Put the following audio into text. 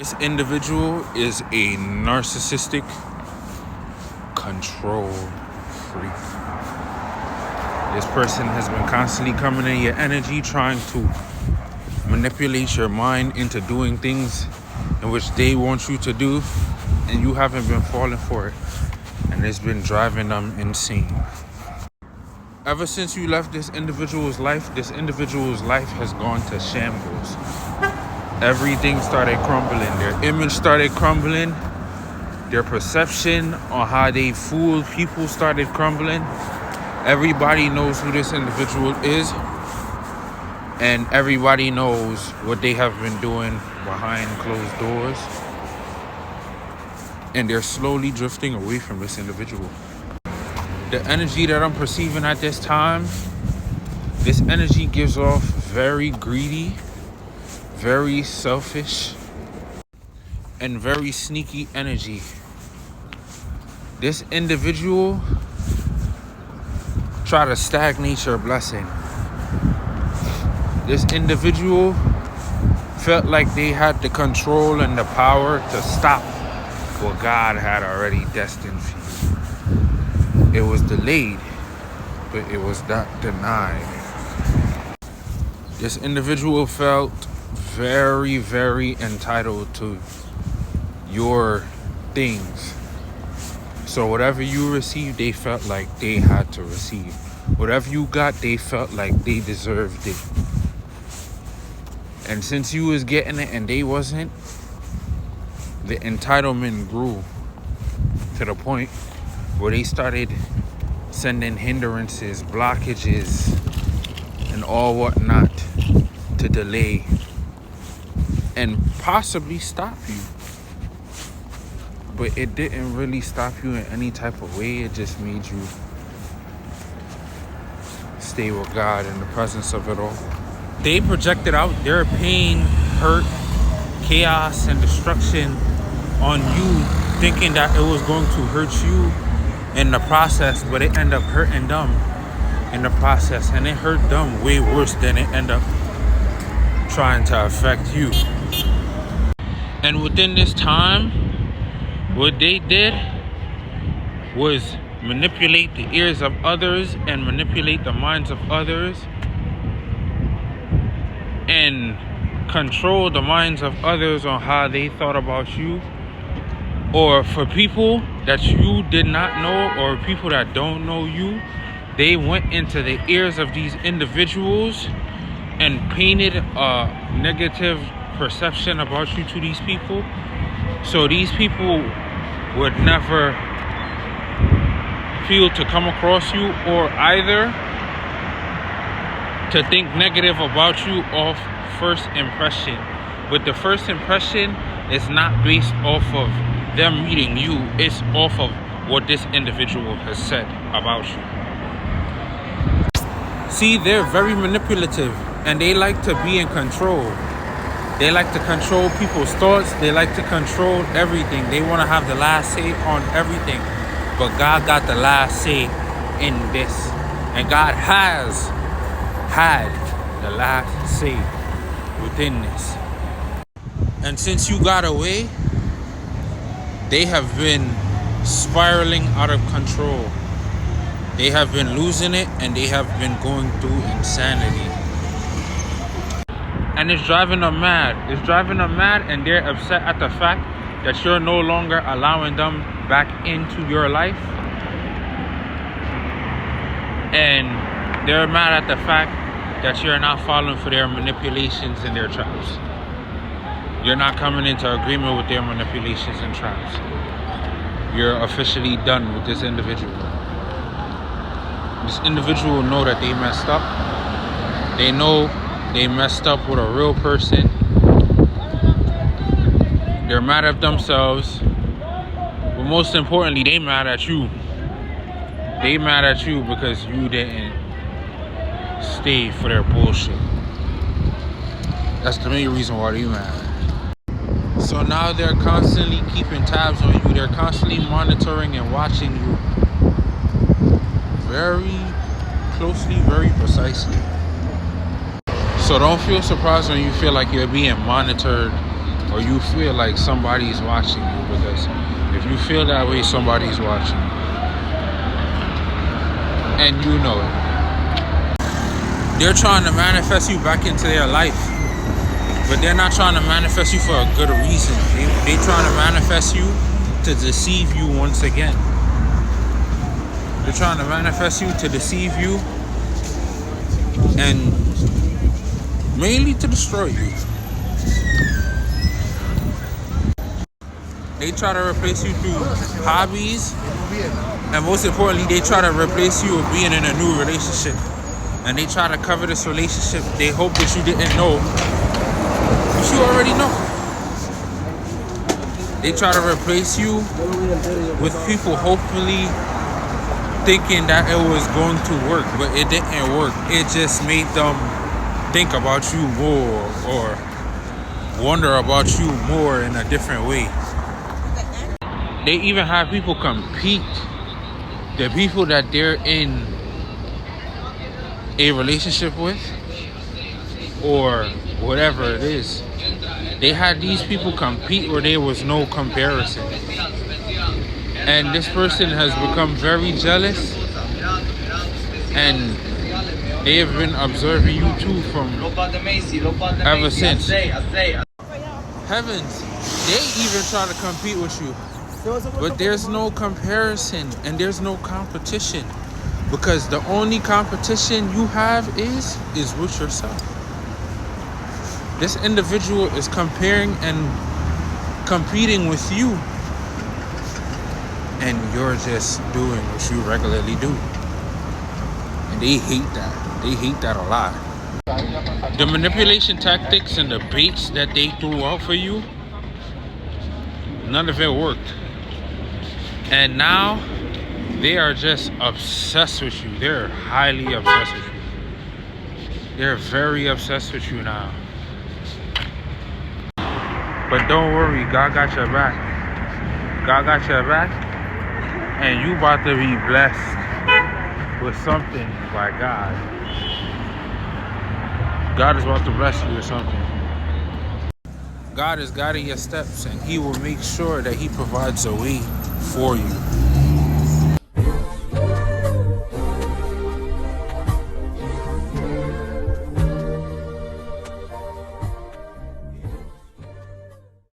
This individual is a narcissistic control freak. This person has been constantly coming in your energy, trying to manipulate your mind into doing things in which they want you to do, and you haven't been falling for it. And it's been driving them insane. Ever since you left this individual's life has gone to shambles. Everything started crumbling. Their image started crumbling. Their perception on how they fool people started crumbling. Everybody knows who this individual is, and everybody knows what they have been doing behind closed doors. And they're slowly drifting away from this individual. The energy that I'm perceiving at this time, this energy gives off very greedy, very selfish, and very sneaky energy. This individual try to stagnate your blessing. This individual felt like they had the control and the power to stop what God had already destined for you. It was delayed, but it was not denied. This individual felt very, very entitled to your things. So whatever you received, they felt like they had to receive. Whatever you got, they felt like they deserved it. And since you was getting it and they wasn't, the entitlement grew to the point where they started sending hindrances, blockages, and all whatnot to delay and possibly stop you. But it didn't really stop you in any type of way. It just made you stay with God in the presence of it all. They projected out their pain, hurt, chaos, and destruction on you, thinking that it was going to hurt you in the process, but it ended up hurting them in the process, and it hurt them way worse than it ended up trying to affect you. And within this time, what they did was manipulate the ears of others and manipulate the minds of others and control the minds of others on how they thought about you. Or for people that you did not know, or people that don't know you, they went into the ears of these individuals and painted a negative perception about you to these people. So these people would never feel to come across you, or either to think negative about you off first impression. But the first impression is not based off of them meeting you, it's off of what this individual has said about you. See, they're very manipulative and they like to be in control. They like to control people's thoughts. They like to control everything. They want to have the last say on everything. But God got the last say in this. And God has had the last say within this. And since you got away, they have been spiraling out of control. They have been losing it, and they have been going through insanity. And it's driving them mad. It's driving them mad, and they're upset at the fact that you're no longer allowing them back into your life. And they're mad at the fact that you're not falling for their manipulations and their traps. You're not coming into agreement with their manipulations and traps. You're officially done with this individual. This individual know that they messed up. They know they messed up with a real person. They're mad at themselves. But most importantly, they mad at you. They mad at you because you didn't stay for their bullshit. That's the main reason why they mad. So now they're constantly keeping tabs on you. They're constantly monitoring and watching you very closely, very precisely. So don't feel surprised when you feel like you're being monitored or you feel like somebody's watching you. Because if you feel that way, somebody's watching you. And you know it. They're trying to manifest you back into their life. But they're not trying to manifest you for a good reason. They trying to manifest you to deceive you once again. They're trying to manifest you to deceive you and mainly to destroy you. They try to replace you through hobbies, and most importantly, they try to replace you with being in a new relationship. And they try to cover this relationship. They hope that you didn't know, but you already know. They try to replace you with people hopefully thinking that it was going to work, but it didn't work. It just made them think about you more or wonder about you more in a different way. They even have people compete. The people that they're in a relationship with or whatever it is, they had these people compete where there was no comparison. And this person has become very jealous, and they have been observing you too from ever since. Heavens, they even try to compete with you. But there's no comparison and there's no competition. Because the only competition you have is with yourself. This individual is comparing and competing with you. And you're just doing what you regularly do. And they hate that. They hate that a lot. The manipulation tactics and the baits that they threw out for you, none of it worked. And now they are just obsessed with you. They're highly obsessed with you. They're very obsessed with you now. But don't worry, God got your back. God got your back. And you about to be blessed with something by God. God is about to bless you with something. God is guiding your steps, and He will make sure that He provides a way for you.